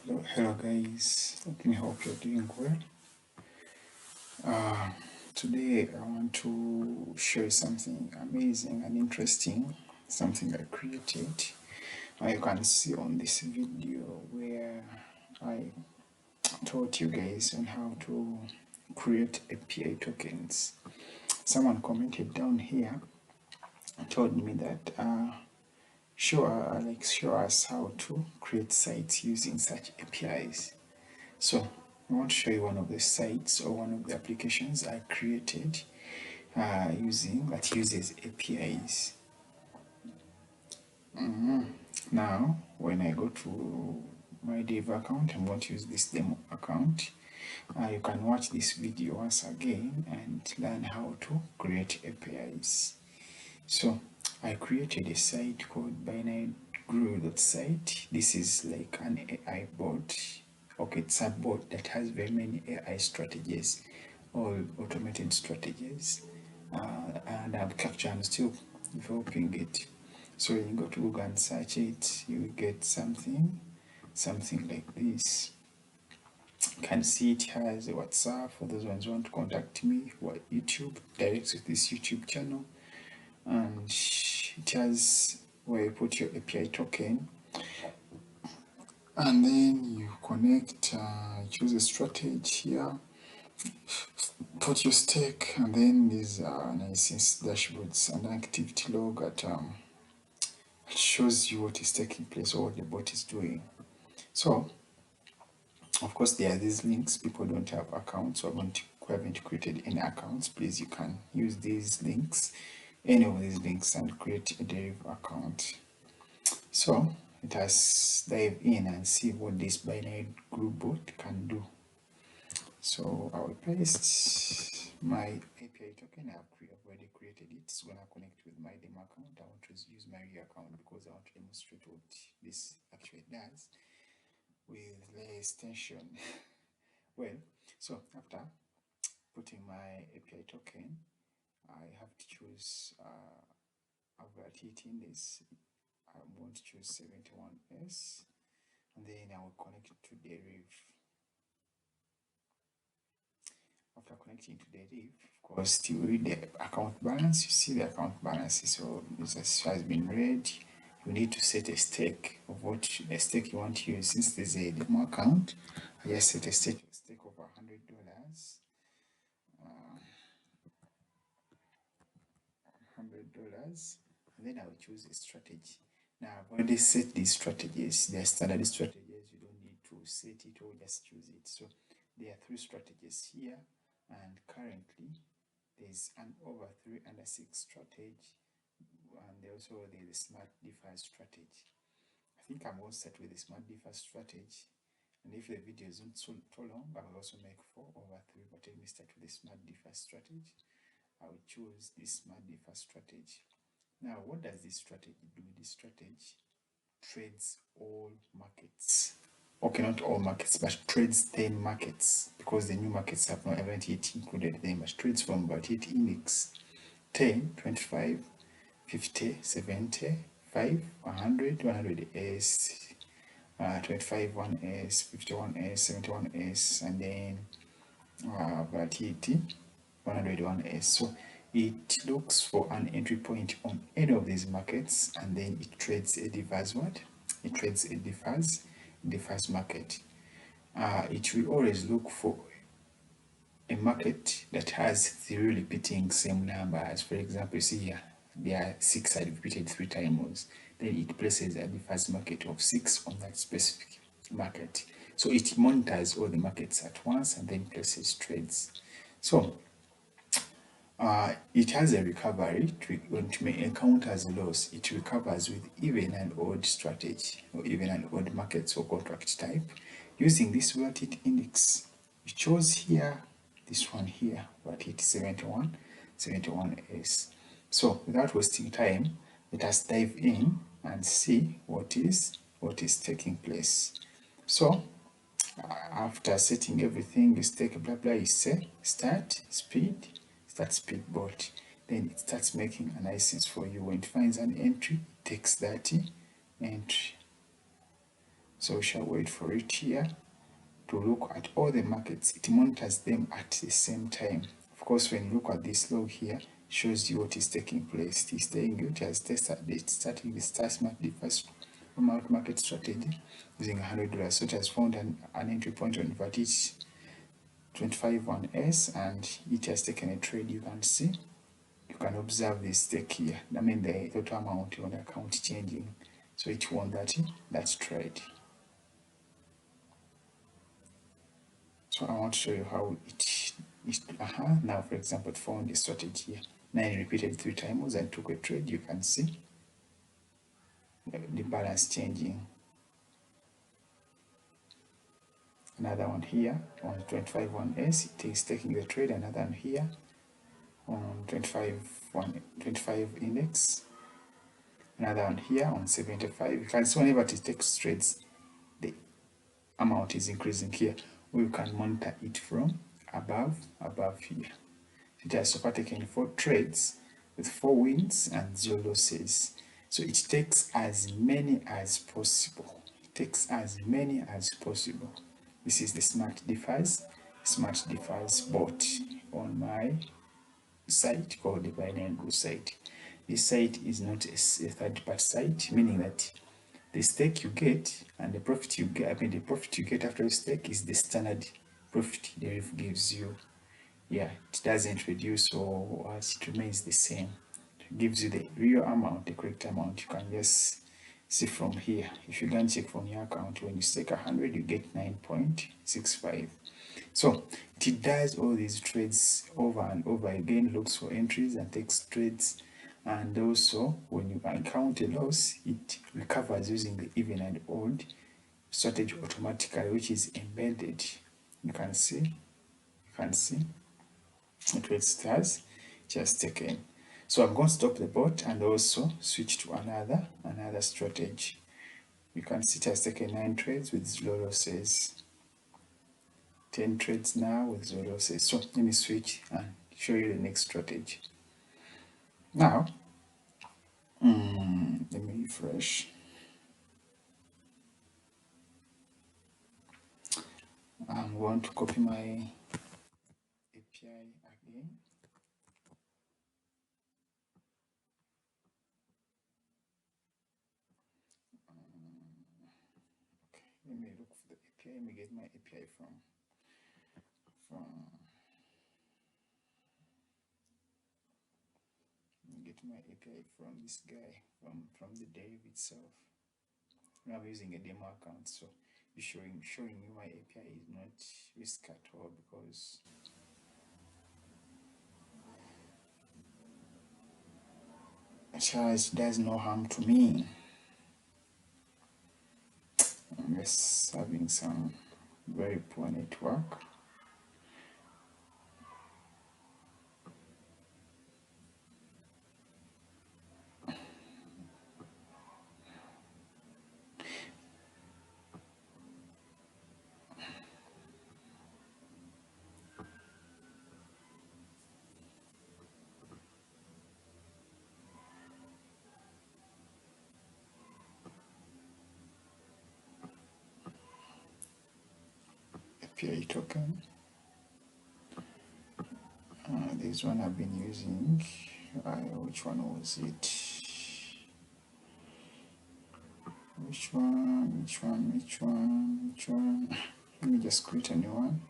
Hello guys, I hope you're doing well. Uh, Today I want to share something amazing and interesting, something I created. You can see on this video where I taught you guys on how to create API tokens. Someone commented down here and told me that show us how to create sites using such APIs. So I want to show you one of the sites or one of the applications I created using that uses APIs. Now, when I go to my Deriv account, I'm going to use this demo account. You can watch this video once again and learn how to create APIs. So I created a site called Binary Gru site. This is like an AI bot. Okay, it's a bot that has very many AI strategies, all automated strategies, and I'm still developing it. So you go to Google and search it, you get something like this. You can see it has a WhatsApp for those ones who want to contact me, or YouTube, directs with this YouTube channel, and it has where you put your API token, and then you connect, choose a strategy here, put your stake, and then these nice dashboards and activity log at it shows you what is taking place or what the bot is doing. So of course there are these links. People don't have accounts, so haven't created any accounts. Please, you can use these links, any of these links, and create a Deriv account. So let us dive in and see what this Binary Gru bot can do. So I will paste my API token. I've already created it. It's gonna connect with my demo account. I want to use my real account because I want to demonstrate what this actually does with less tension. Well, so after putting my API token, I have to choose a volatility index. I'm going to choose 71S, and then I will connect it to Deriv. After connecting to Deriv, of course, to read the account balance, you see the account balance. So this has been read. You need to set a stake of what a stake you want to use. Since there's a demo account, I just set a stake of $100. $100, and then I will choose a strategy. Now I've already set these strategies. They are standard strategies. You don't need to set it or just choose it. So there are 3 strategies here, and currently there's an over 3 under 6 strategy, and also there's a smart DeFi strategy. I think I'm all set with the smart DeFi strategy, and if the video isn't so long, I will also make 4 over 3, but let me start with the smart DeFi strategy. I will choose this smart DeFi strategy. Now, what does this strategy do? This strategy trades all markets. Okay, not all markets, but trades 10 markets, because the new markets have not yet included them, but trades from Volatility Index 10, 25, 50, 70, 5, 100, 100S, 25, 1S, 51S, 71S, and then Volatility 101S. So it looks for an entry point on any of these markets, and then it trades a differs what? It trades a differs market. It will always look for a market that has 3 repeating same numbers. For example, you see here, there are 6 are repeated 3 times. Then it places a differs market of 6 on that specific market. So it monitors all the markets at once and then places trades. So it has a recovery. When it may encounter a loss, it recovers with even and odd strategy, or even and odd markets or contract type, using this volatility index. We chose here this one here, volatility 71S. So without wasting time, let us dive in and see what is taking place. So after setting everything, you stake blah blah, you say start speed bot. Then it starts making a license for you. When it finds an entry, it takes that entry. So we shall wait for it here to look at all the markets. It monitors them at the same time. Of course, when you look at this log here, it shows you what is taking place. It is saying it has starting the start the first market strategy using $100. So it has found an entry point on Volatility 25-1S and it has taken a trade. You can see, you can observe this stake here. I mean the total amount on the account changing. So it won that trade. So I want to show you how it now for example it found the strategy here. Now I repeated 3 times and took a trade. You can see the balance changing. Another one here on 25-1S, it is taking the trade. Another one here on 25 index. Another one here on 75. You can see whenever it takes trades, the amount is increasing here. Or you can monitor it from above here. It has so far taken 4 trades with 4 wins and 0 losses. So it takes as many as possible. It takes as many as possible. This is the Smart Differs bot on my site called the Binary Gru site. This site is not a third-party site, meaning that the stake you get and the profit you get, the profit you get after the stake is the standard profit Deriv gives you. Yeah, it doesn't reduce or it remains the same. It gives you the real amount, the correct amount. You can just see from here. If you can check from your account, when you stake 100, you get 9.65. So it does all these trades over and over again, looks for entries and takes trades, and also when you encounter loss, it recovers using the even and odd strategy automatically, which is embedded. You can see the trade stars just taken. So I'm going to stop the bot and also switch to another strategy. You can see it has taken 9 trades with 0 losses. 10 trades now with 0 losses. So let me switch and show you the next strategy. Now, let me refresh. I'm going to copy my API again. Okay, let me look for the API. Let me get my API from my API from this guy, from the Deriv itself. Now I'm using a demo account, so showing you my API is not risk at all, because it does no harm to me. I'm just having some very poor network. API token. This one I've been using. Which one was it? Which one? Let me just create a new one.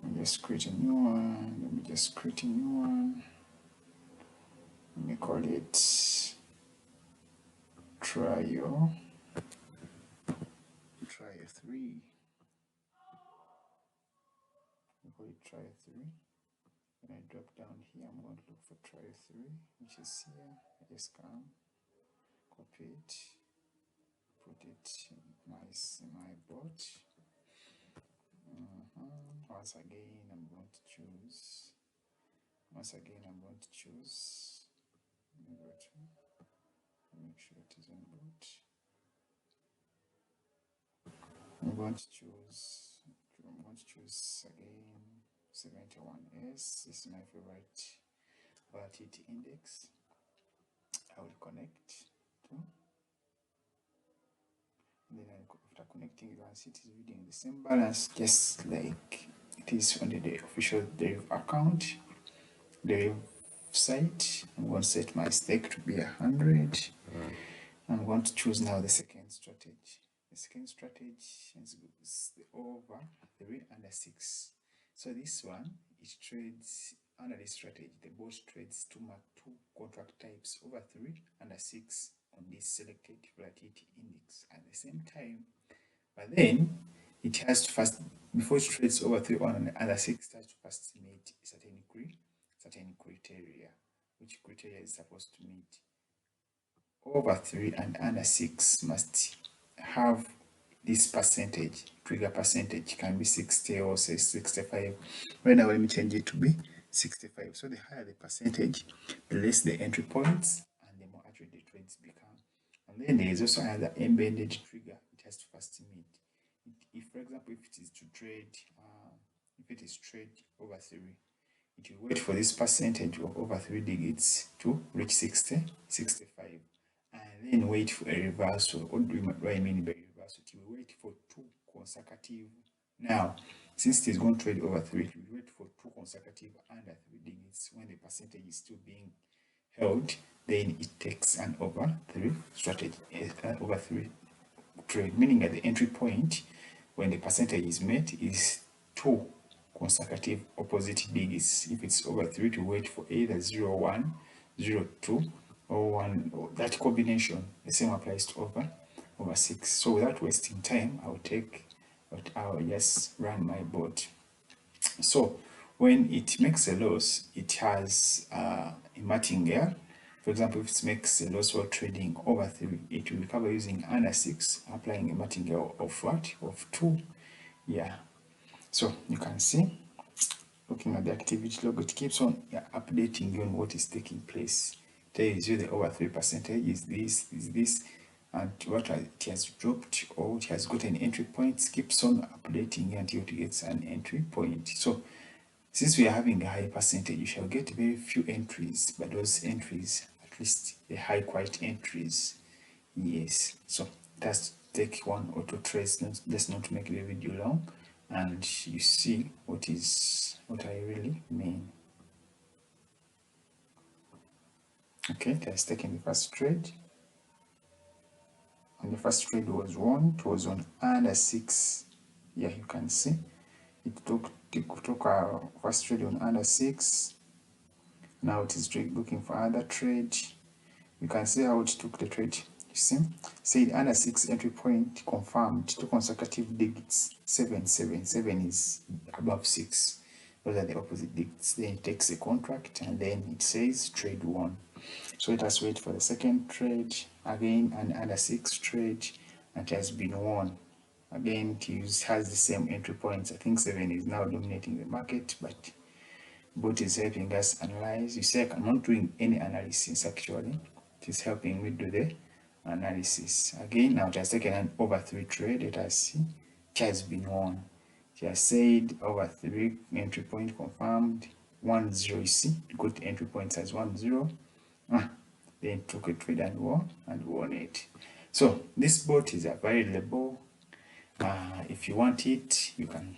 Let me just create a new one. Let me call it Trio 3. We call it Trio 3. When I drop down here, I'm going to look for Trio 3, which is here. I just come, copy it, put it in my bot. Once again, I'm going to choose. Let me go to make sure it is on boot. I'm going to choose again 71S. This is my favorite volatility index. I will connect to, and then I after connecting, you can see it is reading the same balance, just like it is on the official Deriv account, Deriv site. I'm going to set my stake to be 100. I'm going to choose now the second strategy. The second strategy is the over 3 under 6. So this one, it trades under this strategy. The bot trades two contract types, over 3 under 6 on this selected volatility index at the same time. But then it has to first, before it trades over 3 on under 6, it has to first meet certain criteria. Which criteria is supposed to meet? Over 3 and under 6 must have this percentage, trigger percentage can be 60 or say 65. Right now, let me change it to be 65. So the higher the percentage, the less the entry points and the more accurate the trades become. And then there is also another embedded trigger it has to first meet. If, for example, if it is to trade, if it is trade over 3, it will wait for this percentage of over 3 digits to reach 60, 65. And then wait for a reversal. What do I mean by reversal? It will wait for 2 consecutive. Now, since it is going to trade over 3, it will wait for 2 consecutive under 3 digits. When the percentage is still being held, then it takes an over 3 strategy, over 3 trade, meaning at the entry point, when the percentage is met, is 2 consecutive opposite digits. If it's over 3, to wait for either 0, 1, 0, 2, or 1, or that combination. The same applies to over 6. So without wasting time, I'll just run my bot. So when it makes a loss, it has a martingale. For example, if it makes a loss while trading over 3, it will recover using under 6, applying a martingale of what? Of 2. Yeah. So you can see, looking at the activity log, it keeps on updating you on what is taking place. It tells you the over 3 percentage is this, and what it has dropped or it has got an entry point. Keeps on updating until it gets an entry point. So since we are having a high percentage, you shall get very few entries, but those entries, at least the high quality entries. Yes. So that's take one or two trades. Let's not make the video long, and you see what I really mean. Okay, it has taken the first trade, and the first trade was won. It was on under 6. Yeah, you can see it took our first trade on under 6. Now it is looking for other trade. You can see how it took the trade. You see, said under 6 entry point confirmed, 2 consecutive digits, 7, 7. 7 is above 6. Those are the opposite digits. Then it takes a contract and then it says trade 1. So let us wait for the second trade. Again, an under 6 trade, and it has been won. Again, it has the same entry points. I think 7 is now dominating the market, but bot is helping us analyze. You see, I'm not doing any analysis actually. It is helping me do the analysis. Again, now it has taken an over 3 trade. Let us see. It has been won. It has said over 3 entry point confirmed. 1 0. You see, it got the entry points as 1 0. Then took a trade and won it. So this bot is available. If you want it, you can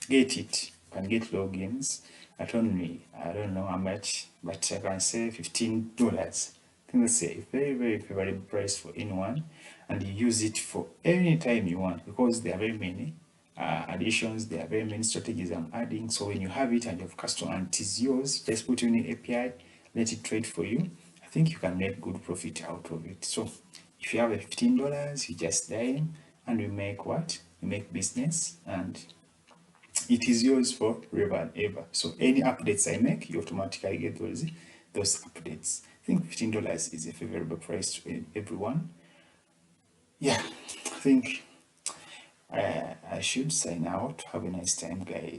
get it. You can get logins at only, I don't know how much, but I can say $15. I think that's a very, very favorable price for anyone, and you use it for any time you want, because there are very many additions, there are very many strategies I'm adding. So when you have it and you have custom and it is yours, just put in the API, let it trade for you. I think you can make good profit out of it. So if you have a $15, you just dial and you make what? You make business, and it is yours forever and ever. So any updates I make, you automatically get those updates. I think $15 is a favorable price to everyone. Yeah, I think I should sign out. Have a nice time, guys.